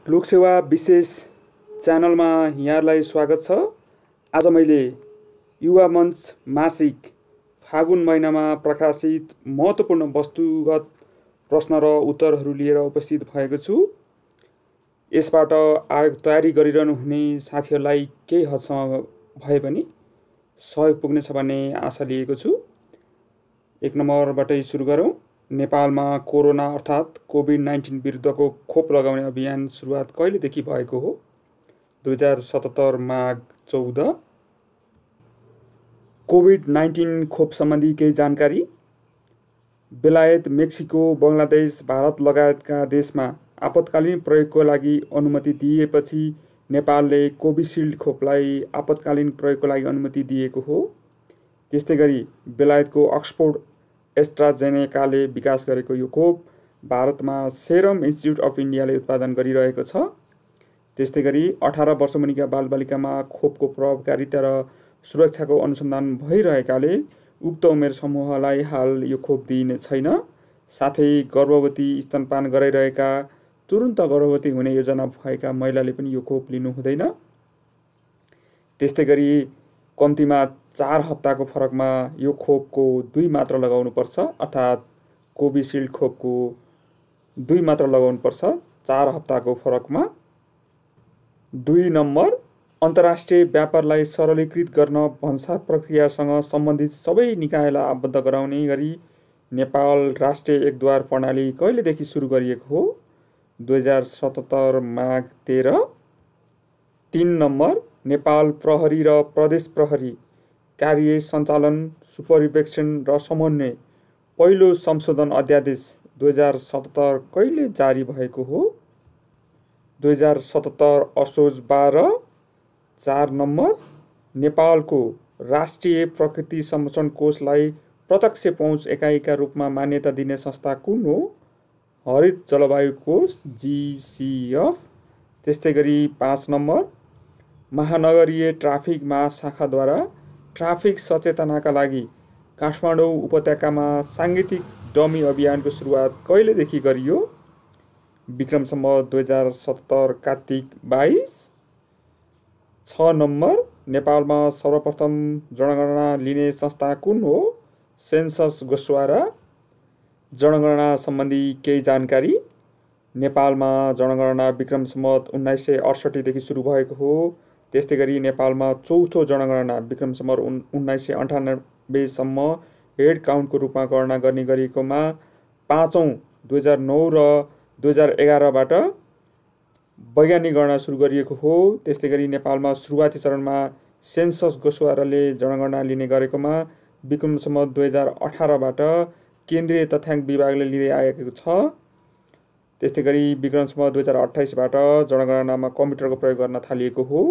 लोकसेवा विशेष च्यानलमा यहाँलाई स्वागत छ। आज मैले युवा मञ्च मासिक फागुन महिनामा प्रकाशित महत्त्वपूर्ण वस्तुगत प्रश्न र उत्तरहरू लिएर उपस्थित भएको छु। यसबाट आयोग तयारी गरिरहनु हुने साथीहरूलाई केही हदसम्म भए पनि सहयोग पुग्नेछ भन्ने आशा लिएको छु। एक नम्बरबाटै सुरु गरौँ। नेपालमा कोरोना अर्थात् कोभिड-19 विरुद्धको खोप लगाउने अभियान सुरुवात कहिलेदेखि भएको हो? 2077 माघ 14। कोभिड-19 खोप सम्बन्धी केही जानकारी। बेलायत, मेक्सिको, बङ्गलादेश, भारत लगायतका देशमा आपतकालीन प्रयोगको लागि अनुमति दिएपछि नेपालले कोभिसिल्ड खोपलाई आपतकालीन प्रयोगको लागि अनुमति दिएको हो। त्यस्तै गरी बेलायतको अक्सफोर्ड एस्ट्राजेनेकाले विकास गरेको यो खोप भारतमा सेरम इन्स्टिच्युट अफ इन्डियाले उत्पादन गरिरहेको छ। त्यस्तै गरी 18 वर्ष मुनिका बालबालिकामा खोपको प्रभावकारिता र सुरक्षाको अनुसन्धान भइरहेकाले उक्त उमेर समूहलाई हाल यो खोप दिइने छैन। साथै गर्भवती, स्तनपान गराइरहेका, तुरुन्त गर्भवती हुने योजना भएका महिलाले पनि यो खोप लिनु हुँदैन। त्यस्तै गरी कम्तीमा 4 हप्ताको फरकमा यो खोपको 2 मात्रा लगाउनुपर्छ, अर्थात् कोभिसिल्ड खोपको 2 मात्रा लगाउनुपर्छ 4 हप्ताको फरकमा। 2 नम्बर, अन्तर्राष्ट्रिय व्यापारलाई सरलीकृत गर्न भन्सार प्रक्रियासँग सम्बन्धित सबै निकायलाई आबद्ध गराउने गरी नेपाल राष्ट्रिय एकद्वार प्रणाली कहिलेदेखि सुरु गरिएको हो? 2077 माघ 13। 3 नम्बर, नेपाल प्रहरी र प्रदेश प्रहरी कार्य सञ्चालन, सुपरिवेक्षण र समन्वय पहिलो संशोधन अध्यादेश 2077 कहिले जारी भएको हो? 2077 असोज 12। 4 नम्बर, नेपालको राष्ट्रिय प्रकृति संरक्षण कोषलाई प्रत्यक्ष पहुँच एकाइका रूपमा मान्यता दिने संस्था कुन हो? हरित जलवायु कोष GCF। त्यस्तै गरी 5 नम्बर, महानगरीय ट्राफिक महाशाखाद्वारा ट्राफिक सचेतनाका लागि काठमाडौँ उपत्यकामा साङ्गीतिक डमी अभियानको सुरुवात कहिलेदेखि गरियो? विक्रम सम्वत 2077 कार्तिक 22। 6 नम्बर, नेपालमा सर्वप्रथम जनगणना लिने संस्था कुन हो? सेन्सस गोस्वारा। जनगणना सम्बन्धी केही जानकारी। नेपालमा जनगणना विक्रम सम्वत 1968 सुरु भएको हो। त्यस्तै गरी नेपालमा चौथो जनगणना विक्रम सम्वत 1998 सम्म हेड काउन्टको रूपमा गणना गर्ने गरेकोमा पाँचौं 2009 र 2011बाट वैज्ञानिक गणना सुरु गरिएको हो। त्यस्तै गरी नेपालमा सुरुवाती चरणमा सेन्सस गोस्वाराले जनगणना लिने गरेकोमा विक्रम सम्वत 2018बाट केन्द्रीय तथ्याङ्क विभागले लिँदै आएको छ। त्यस्तै गरी विक्रम सम्वत 2028बाट जनगणनामा कम्प्युटरको प्रयोग गर्न थालिएको हो।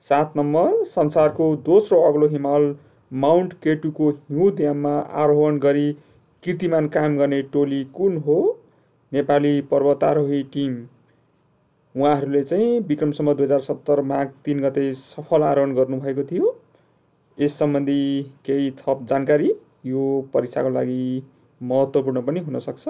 7 नम्बर, संसारको दोस्रो अग्लो हिमाल माउन्ट केटुको हिउँदयाममा आरोहण गरी कीर्तिमान कायम गर्ने टोली कुन हो? नेपाली पर्वतारोही टिम। उहाँहरूले चाहिँ विक्रम सम्वत 2070 माघ 3 गते सफल आरोहण गर्नुभएको थियो। यस सम्बन्धी केही थप जानकारी, यो परीक्षाको लागि महत्त्वपूर्ण पनि हुन सक्छ।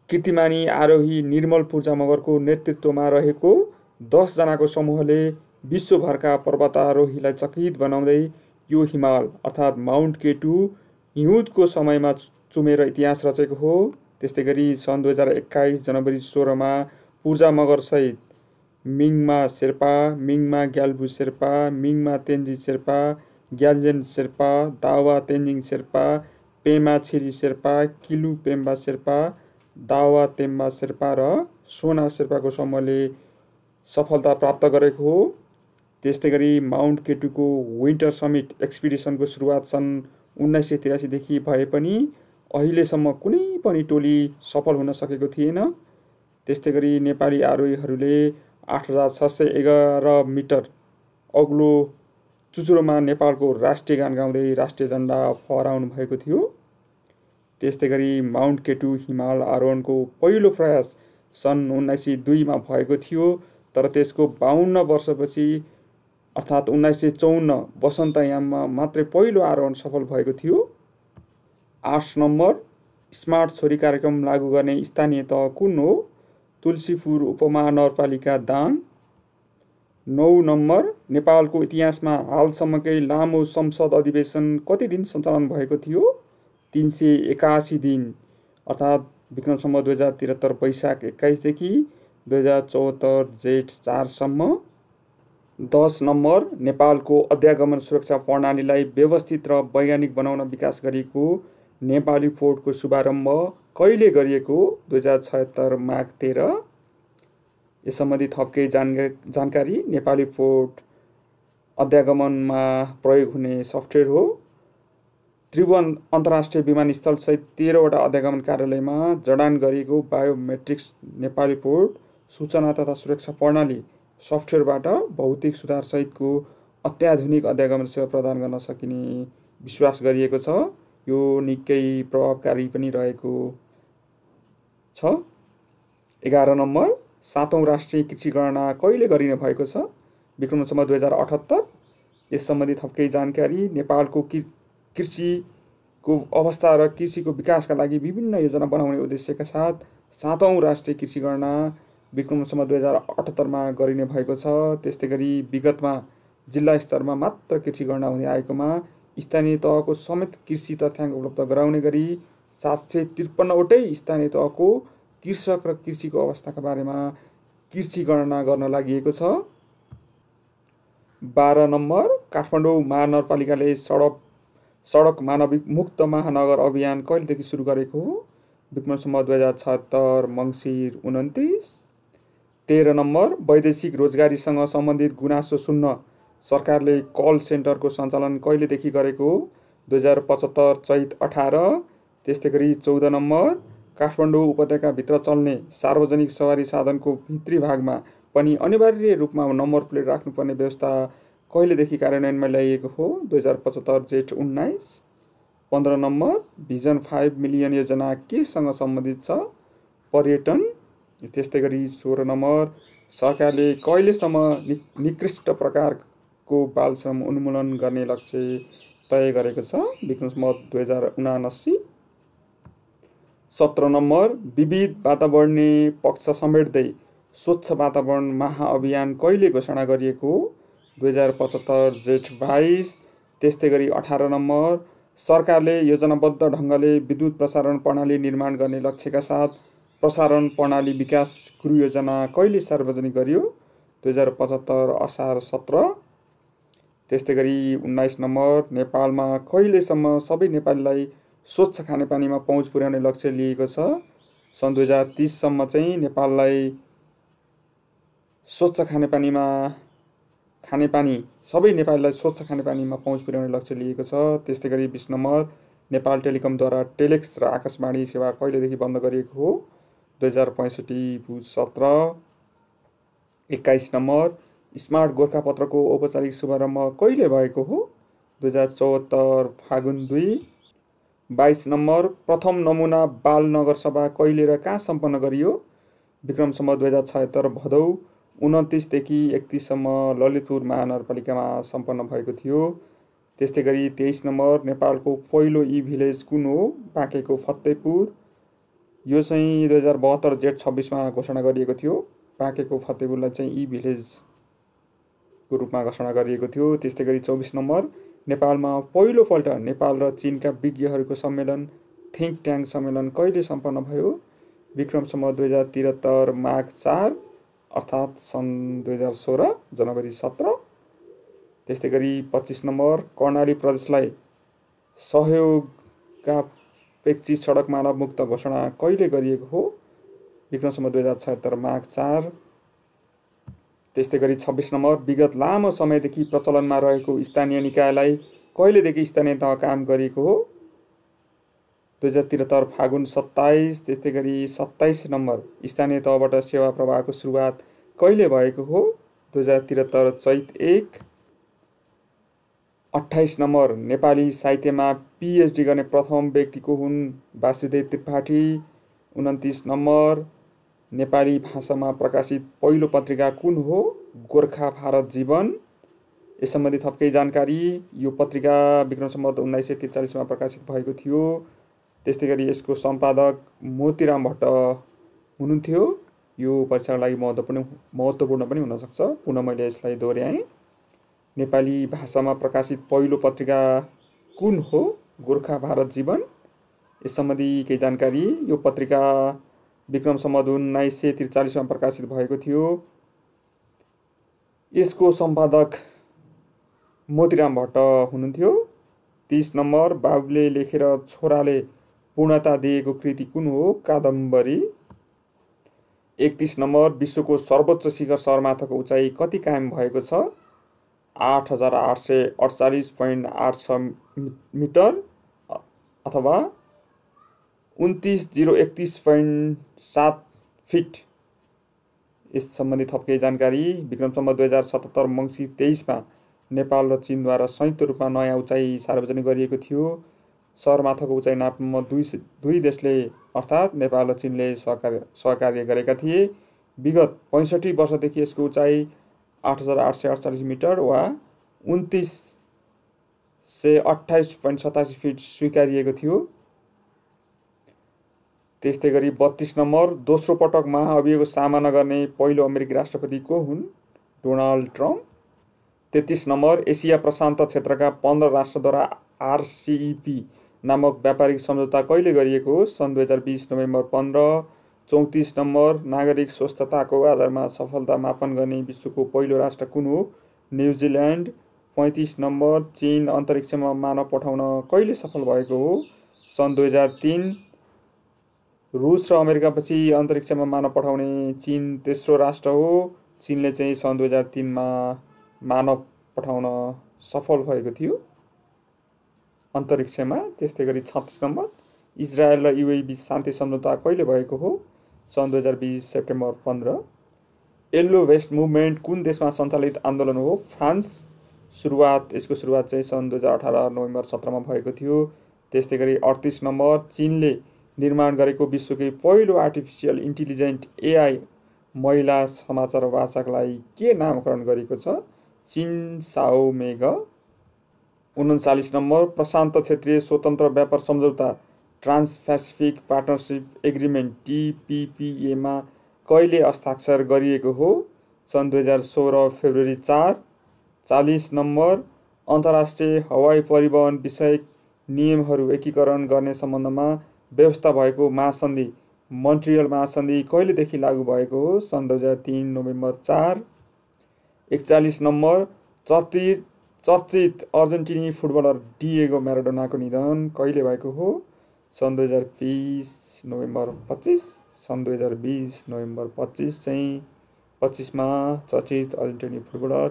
कीर्तिमानी आरोही निर्मल पूजा मगरको नेतृत्वमा रहेको 10 जनाको समूहले विश्वभरका पर्वतारोहीलाई चकित बनाउँदै यो हिमाल अर्थात् माउन्ट केटु हिउँदको समयमा चुमेर इतिहास रचेको हो। त्यस्तै गरी सन् 2021 जनवरी 16मा पूजा मगरसहित मिङमा शेर्पा, मिङमा ग्याल्बु शेर्पा, मिङमा तेन्जी शेर्पा, ग्याल्जेन शेर्पा, दावा तेन्जिङ शेर्पा, पेमा छिरी शेर्पा, किलु पेम्बा शेर्पा, दावा तेम्बा शेर्पा र सोना शेर्पाको समूहले सफलता प्राप्त गरेको हो। त्यस्तै गरी माउन्ट केटुको विन्टर समिट एक्सपिडिसनको सुरुवात सन् 1983देखि भए पनि अहिलेसम्म कुनै पनि टोली सफल हुन सकेको थिएन। त्यस्तै गरी नेपाली आरोहीहरूले 8611 मिटर अग्लो चुचुरोमा नेपालको राष्ट्रिय गान गाउँदै राष्ट्रिय झन्डा फहराउनु भएको थियो। त्यस्तै गरी माउन्ट केटु हिमाल आरोहणको पहिलो प्रयास सन् 1902मा भएको थियो, तर त्यसको 52 वर्षपछि अर्थात् 1954 वसन्तयाममा मात्रै पहिलो आरोहण सफल भएको थियो। 8 नम्बर, स्मार्ट छोरी कार्यक्रम लागू गर्ने स्थानीय तह कुन हो? तुलसीपुर उपमहानगरपालिका दाङ। 9 नम्बर नेपालको इतिहासमा हालसम्मकै लामो संसद अधिवेशन कति दिन सञ्चालन भएको थियो? 381 दिन, अर्थात् विक्रम सम्वत 2073 वैशाख 21 देखि 2074 जेठ 4 सम्म। 10 नम्बर नेपालको अध्यागमन सुरक्षा प्रणालीलाई व्यवस्थित र वैज्ञानिक बनाउन विकास गरिएको नेपाली फोर्टको शुभारम्भ कहिले गरिएको? 2076 माघ 13। यस सम्बन्धी थप केही जानकारी। नेपाली फोर्ट अध्यागमनमा प्रयोग हुने सफ्टवेयर हो। त्रिभुवन अन्तर्राष्ट्रिय विमानस्थल सहित 13वटा अध्यागमन कार्यालयमा जडान गरिएको बायोमेट्रिक्स नेपाली फोर्ट सूचना तथा सुरक्षा प्रणाली सफ्टवेयरबाट भौतिक सुधार सहितको अत्याधुनिक अध्यागमन सेवा प्रदान गर्न सकिने विश्वास गरिएको छ। यो निकै प्रभावकारी पनि रहेको छ। 11 नम्बर 7औं राष्ट्रिय कृषि गणना कहिले गरिने भएको छ? विक्रम सम्वत 2078। यस सम्बन्धी थप केही जानकारी। नेपालको कृषिको अवस्था र कृषिको विकासका लागि विभिन्न योजना बनाउने उद्देश्यका साथ 7औं राष्ट्रिय कृषि गणना विक्रम सम्वत 2078 मा गरिने भएको छ। त्यस्तै गरी विगतमा जिल्ला स्तरमा मात्र कृषि गणना हुँदै आएकोमा स्थानीय तहको समेत कृषि तथ्याङ्क उपलब्ध गराउने गरी 753वटै स्थानीय तहको कृषक र कृषिको अवस्थाका बारेमा कृषि गणना गर्न लागि छ। 12 नम्बर काठमाडौँ महानगरपालिकाले सडक मानविक मुक्त महानगर अभियान कहिलेदेखि सुरु गरेको हो? विक्रम सम्वत 2076 मङ्सिर 29। 13 नम्बर वैदेशिक रोजगारीसँग सम्बन्धित गुनासो सुन्न सरकारले कल सेन्टरको सञ्चालन कहिलेदेखि गरेको हो? 2075 चैत 18। त्यस्तै गरी 14 नम्बर काठमाडौँ उपत्यकाभित्र चल्ने सार्वजनिक सवारी साधनको भित्री भागमा पनि अनिवार्य रूपमा नम्बर प्लेट राख्नुपर्ने व्यवस्था कहिलेदेखि कार्यान्वयनमा ल्याइएको हो? 2075 जेठ 19। 15 नम्बर भिजन 5 मिलियन योजना केसँग सम्बन्धित छ? पर्यटन। त्यस्तै गरी 16 नम्बर सरकारले कहिलेसम्म निकृष्ट प्रकारको बालश्रम उन्मूलन गर्ने लक्ष्य तय गरेको छ? विक्रम सम्वत 2079। 17 नम्बर विविध वातावरणीय पक्ष समेट्दै स्वच्छ वातावरण महाअभियान कहिले घोषणा गरिएको हो? 2075 जेठ 22। त्यस्तै गरी 18 नम्बर सरकारले योजनाबद्ध ढङ्गले विद्युत प्रसारण प्रणाली निर्माण गर्ने लक्ष्यका साथ प्रसारण प्रणाली विकास गुरु योजना कहिले सार्वजनिक गरियो? 2075 असार 17। त्यस्तै गरी 19 नम्बर नेपालमा कहिलेसम्म सबै नेपालीलाई स्वच्छ खानेपानीमा पहुँच पुर्याउने लक्ष्य लिएको छ? सन् 2030 सम्म चाहिँ नेपाललाई स्वच्छ सबै नेपालीलाई स्वच्छ खानेपानीमा पहुँच पुर्याउने लक्ष्य लिएको छ। त्यस्तै गरी 20 नम्बर नेपाल टेलिकमद्वारा टेलेक्स र आकाशवाणी सेवा कहिलेदेखि बन्द गरिएको हो? 2065 पुस 17। 21 नम्बर स्मार्ट गोरखापत्रको औपचारिक शुभारम्भ कहिले भएको हो? 2074 फागुन 2। 22 नम्बर प्रथम नमुना बाल नगरसभा कहिले र कहाँ सम्पन्न गरियो? विक्रम सम्वत 2076 भदौ 29 देखि 31 सम्म ललितपुर महानगरपालिकामा सम्पन्न भएको थियो। त्यस्तै गरी 23 नम्बर नेपालको पहिलो ई भिलेज कुन हो? बाँकेको फतेहपुर। यो चाहिँ 2072 जेठ 26 मा घोषणा गरिएको थियो। बाँकेको फतेहपुरलाई चाहिँ ई भिलेजको रूपमा घोषणा गरिएको थियो। त्यस्तै गरी 24 नम्बर नेपालमा पहिलोपल्ट नेपाल र चीनका विज्ञहरूको सम्मेलन थिङ्क ट्याङ्क सम्मेलन कहिले सम्पन्न भयो? विक्रम सम्वत 2073 माघ 4 अर्थात् सन् 2016 जनवरी 17। त्यस्तै गरी 25 नम्बर कर्णाली प्रदेशलाई सहयोगापेक्षी सडक मानव मुक्त घोषणा कहिले गरिएको हो? विक्रम सम्वत 2076 माघ 4। त्यस्तै गरी 26 नम्बर विगत लामो समयदेखि प्रचलनमा रहेको स्थानीय निकायलाई कहिलेदेखि स्थानीय तह काम गरिएको हो? 2073 फागुन 27। त्यस्तै गरी 27 नम्बर स्थानीय तहबाट सेवा प्रवाहको सुरुवात कहिले भएको हो? 2073 चैत 1। 28 नम्बर नेपाली साहित्यमा पिएचडी गर्ने प्रथम व्यक्ति को हुन्? वासुदेव त्रिपाठी। 29 नम्बर नेपाली भाषामा प्रकाशित पहिलो पत्रिका कुन हो? गोर्खा भारत जीवन। यस सम्बन्धी थप केही जानकारी। यो पत्रिका विक्रम सम्वत 1943 मा प्रकाशित भएको थियो। त्यस्तै गरी यसको सम्पादक मोतीराम भट्ट हुनुहुन्थ्यो। यो परीक्षाको लागि महत्त्वपूर्ण पनि हुनसक्छ। पुनः मैले यसलाई दोहोऱ्याएँ। नेपाली भाषामा प्रकाशित पहिलो पत्रिका कुन हो? गोर्खा भारत जीवन। यस सम्बन्धी केही जानकारी। यो पत्रिका विक्रम सम्वत 1943 मा प्रकाशित भएको थियो। यसको सम्पादक मोतीराम भट्ट हुनुहुन्थ्यो। 30 नम्बर, बाबुले लेखेर छोराले पूर्णता दिएको कृति कुन हो? कादम्बरी। 31 नम्बर, विश्वको सर्वोच्च शिखर सगरमाथाको उचाइ कति कायम भएको छ? 8848.86 मिटर अथवा 29031.7 फिट। यस सम्बन्धी थप केही जानकारी। विक्रम सम्वत 2077 मङ्सिर 23 मा नेपाल र चीनद्वारा संयुक्त रूपमा नयाँ उचाइ सार्वजनिक गरिएको थियो। सगरमाथाको उचाइ नाप्नमा दुई देशले अर्थात् नेपाल र चीनले सहकार्य गरेका थिए। विगत 65 वर्षदेखि यसको उचाइ 8848 मिटर वा 2928.87 फिट स्वीकारिएको थियो। त्यस्तै गरी 32 नम्बर, दोस्रो पटक महाअभियोगको सामना गर्ने पहिलो अमेरिकी राष्ट्रपति को हुन्? Donald Trump. 33 नम्बर, एसिया प्रशान्त क्षेत्रका 15 राष्ट्रद्वारा RCEP नामक व्यापारिक सम्झौता कहिले गरिएको हो? सन् 2020 नोभेम्बर 15। 34 नम्बर, नागरिक स्वस्थताको आधारमा सफलता मापन गर्ने विश्वको पहिलो राष्ट्र कुन हो? न्युजिल्यान्ड। 35 नम्बर, चीन अन्तरिक्षमा मानव पठाउन कहिले सफल भएको हो? सन् 2003। रुस र अमेरिकापछि अन्तरिक्षमा मानव पठाउने चीन तेस्रो राष्ट्र हो। चीनले चाहिँ सन् 2003 मा मानव पठाउन सफल भएको थियो अन्तरिक्षमा। त्यस्तै गरी 36 नम्बर, इजरायल र UAE बीच शान्ति सम्झौता कहिले भएको हो? सन् 2020 सेप्टेम्बर 15। येल्लो भेस्ट मुभमेन्ट कुन देशमा सञ्चालित आन्दोलन हो? फ्रान्स। यसको सुरुवात चाहिँ सन् 2018 नोभेम्बर 17 मा भएको थियो। त्यस्तै गरी 38 नम्बर, चीनले निर्माण गरेको विश्वकै पहिलो आर्टिफिसियल इन्टेलिजेन्ट AI महिला समाचार भाषालाई के नामकरण गरेको छ? चिन साओ मेग। 39 नम्बर, प्रशान्त क्षेत्रीय स्वतन्त्र व्यापार सम्झौता trans pacific partnership agreement TPPA मा कहिले हस्ताक्षर गरिएको हो? सन् 2016 फेब्रुअरी 4। 40 नम्बर, अन्तर्राष्ट्रिय हवाई परिवहन विषयक नियमहरू एकीकरण गर्ने सम्बन्धमा व्यवस्था भएको महासन्धि मोन्ट्रियल महासन्धि कहिलेदेखि लागू भएको हो? सन् 2003 नोभेम्बर 4। 41 नम्बर, चर्चित अर्जेन्टिनी फुटबलर डिएगो म्याराडोनाको निधन कहिले भएको हो? सन् 2020 नोभेम्बर 25। सन् 2020 नोभेम्बर 25 मा चर्चित अर्जेन्टिनी फुटबलर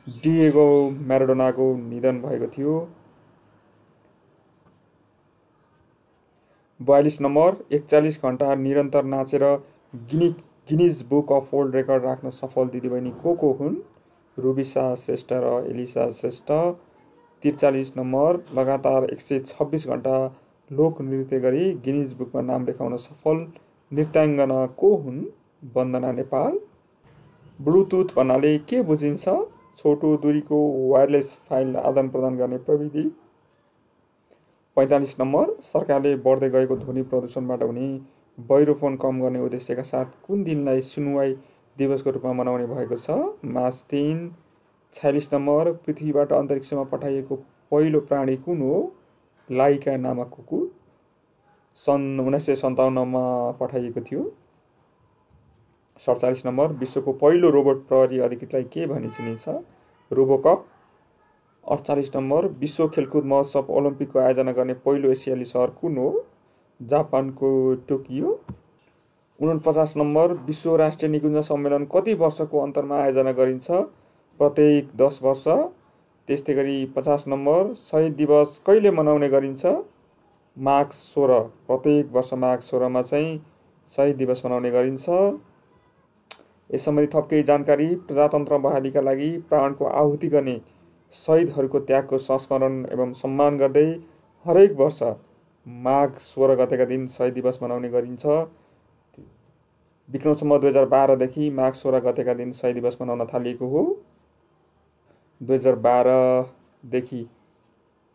डिएगो म्याराडोनाको निधन भएको थियो। 42 नम्बर, 41 घण्टा निरन्तर नाचेर Guinness book of world record राख्न सफल दिदीबहिनी को हुन्? रुबिसा श्रेष्ठ र एलिसा श्रेष्ठ। 43 नम्बर, लगातार 126 घण्टा लोक नृत्य गरी गिनिज बुकमा नाम लेखाउन सफल नृत्याङ्गना को हुन्? वन्दना नेपाल। ब्लुटुथ भन्नाले के बुझिन्छ? छोटो दूरीको वायरलेस फाइल आदान प्रदान गर्ने प्रविधि। 45 नम्बर, सरकारले बढ्दै गएको ध्वनि प्रदूषणबाट हुने वैरोफोन कम गर्ने उद्देश्यका साथ कुन दिनलाई सुनुवाई दिवसको रूपमा मनाउने भएको छ? मार्च 3। 46 नम्बर, पृथ्वीबाट अन्तरिक्षमा पठाइएको पहिलो प्राणी कुन हो? लाइका नामक कुकुर। सन् 1957 मा पठाइएको थियो। 47 नम्बर, विश्वको पहिलो रोबोट प्रहरी अधिकृतलाई के भनी चिनिन्छ? रोबोकप। 48 नम्बर, विश्व खेलकुद महोत्सव ओलम्पिकको आयोजना गर्ने पहिलो एसियाली सहर कुन हो? जापानको टोकियो। 49 नम्बर, विश्व राष्ट्रिय निकुञ्ज सम्मेलन कति वर्षको अन्तरमा आयोजना गरिन्छ? प्रत्येक 10 वर्ष। त्यस्तै गरी 50 नम्बर, शहीद दिवस कहिले मनाउने गरिन्छ? माघ 16। प्रत्येक वर्ष माघ 16 मा चाहिँ शहीद दिवस मनाउने गरिन्छ। यस सम्बन्धी थप केही जानकारी। प्रजातन्त्र बहालीका लागि प्राणको आहुति गर्ने शहीदहरूको त्यागको संस्मरण एवं सम्मान गर्दै हरेक वर्ष माघ 16 गतेका दिन शहीद दिवस मनाउने गरिन्छ। विक्रम सम्वत 2012 देखि माघ 16 गतेका दिन शहीद दिवस मनाउन थालिएको हो। 2012 देखि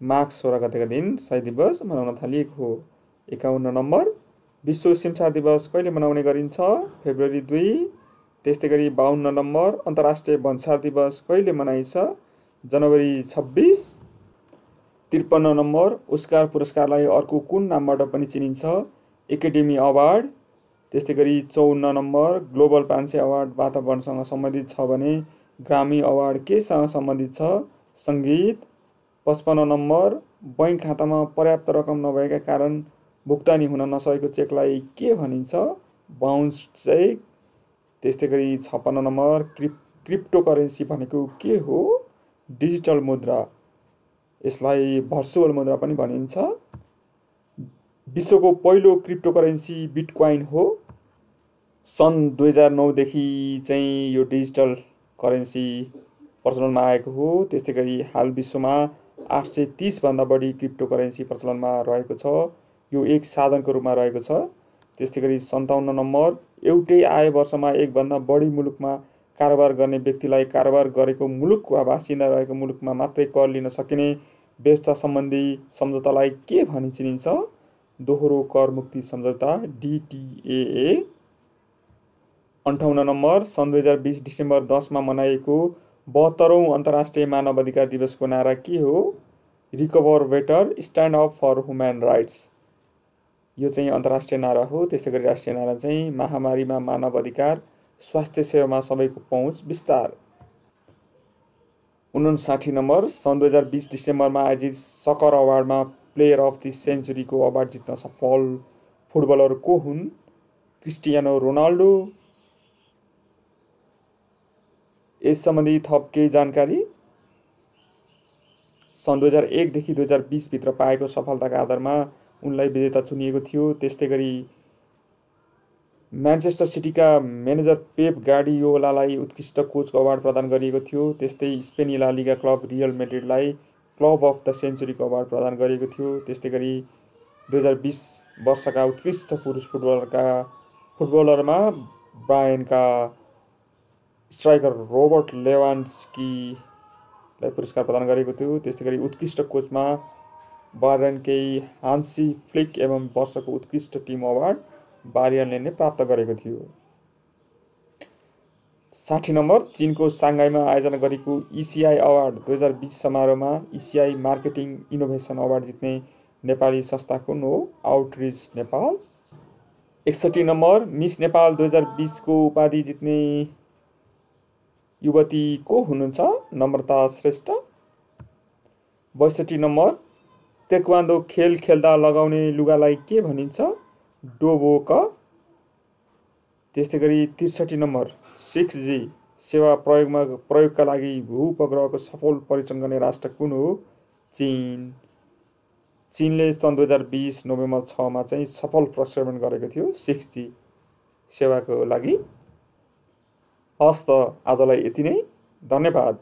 माघ 16 गतेका दिन शहीद दिवस मनाउन थालिएको हो। 51 नम्बर, विश्व सिमसार दिवस कहिले मनाउने गरिन्छ? फेब्रुअरी 2। त्यस्तै गरी 52 नम्बर अन्तर्राष्ट्रिय भन्सार दिवस कहिले मनाइन्छ? जनवरी 26। 53 नम्बर ओस्कार पुरस्कारलाई अर्को कुन नामबाट पनि चिनिन्छ? Academy award. त्यस्तै गरी 54 नम्बर ग्लोबल 500 अवार्ड वातावरणसँग सम्बन्धित छ भने ग्रामी अवार्ड केसँग सम्बन्धित छ? सङ्गीत। 55 नम्बर बैंक खातामा पर्याप्त रकम नभएका कारण भुक्तानी हुन नसकेको चेकलाई के भनिन्छ? Bounce cheque. त्यस्तै गरी 56 नम्बर क्रिप्टोकरेन्सी भनेको के हो? डिजिटल मुद्रा, यसलाई भर्चुअल मुद्रा पनि भनिन्छ। विश्वको पहिलो क्रिप्टोकरेन्सी बिटकॉइन हो। सन् 2009 देखि चाहिँ यो डिजिटल करेन्सी प्रचलनमा आएको हो। त्यस्तै गरी हाल विश्वमा 830 भन्दा बढी क्रिप्टोकरेन्सी प्रचलनमा रहेको छ। यो एक साधनको रूपमा रहेको छ। त्यस्तै गरी 57 नम्बर एउटै आय वर्षमा एक भन्दा बढी मुलुकमा कारोबार गर्ने व्यक्तिलाई कारोबार गरेको मुलुक वा बासिन्दा रहेको मुलुकमा मात्रै कर लिन सकिने व्यवस्था सम्बन्धी सम्झौतालाई के भनी चिनिन्छ? दोहोरो कर मुक्ति सम्झौता, DTAA। 58 नम्बर सन् 2020 डिसेम्बर 10 मा मनाइएको 72औं अन्तर्राष्ट्रिय मानव अधिकार दिवसको नारा के हो? Recover better, stand up for human rights. यो चाहिँ अन्तर्राष्ट्रिय नारा हो। त्यस्तै गरी राष्ट्रिय नारा चाहिँ महामारीमा मानव अधिकार, स्वास्थ्य सेवामा सबैको पहुँच विस्तार। 59 नम्बर सन् 2020 डिसेम्बरमा आयोजित सकर अवार्डमा प्लेयर अफ द सेन्चुरीको अवार्ड जित्न सफल फुटबलर को हुन्? Cristiano Ronaldo. यस सम्बन्धी थप केही जानकारी। सन् 2001 देखि 2020 भित्र पाएको सफलताका आधारमा उनलाई विजेता चुनिएको थियो। त्यस्तै गरी म्यान्चेस्टर सिटीका म्यानेजर पेप गार्डियोलालाई उत्कृष्ट कोचको अवार्ड प्रदान गरिएको थियो। त्यस्तै स्पेनी ला लिगा क्लब रियल मैड्रिडलाई क्लब अफ द सेन्चुरीको अवार्ड प्रदान गरिएको थियो। त्यस्तै गरी 2020 वर्षका उत्कृष्ट पुरुष फुटबलरमा ब्रायनका स्ट्राइकर रोबर्ट लेवान्डस्कीलाई पुरस्कार प्रदान गरेको थियो। त्यस्तै गरी उत्कृष्ट कोचमा बायर्नकै हान्सी फ्लिक एवं वर्षको उत्कृष्ट टिम अवार्ड बायर्नले नै प्राप्त गरेको थियो। 60 नम्बर चीनको साङ्घाईमा आयोजना गरेको ECI अवार्ड 2020 समारोहमा ECI मार्केटिङ इनोभेसन अवार्ड जित्ने नेपाली संस्था कुन हो? Outreach Nepal. 61 number miss Nepal 2020 को उपाधि जित्ने युवती को हुनुहुन्छ? नम्रता श्रेष्ठ। 62 नम्बर तेक्वान्दो खेल खेल्दा लगाउने लुगालाई के भनिन्छ? डोबोक। त्यस्तै गरी 63 नम्बर 6G सेवा प्रयोगका लागि भूउपग्रहको सफल परीक्षण गर्ने राष्ट्र कुन हो? चीन। चीनले सन् 2020 नोभेम्बर 6 मा चाहिँ सफल प्रक्षेपण गरेको थियो 6G सेवाको लागि। हस् त आजलाई यति नै, धन्यवाद।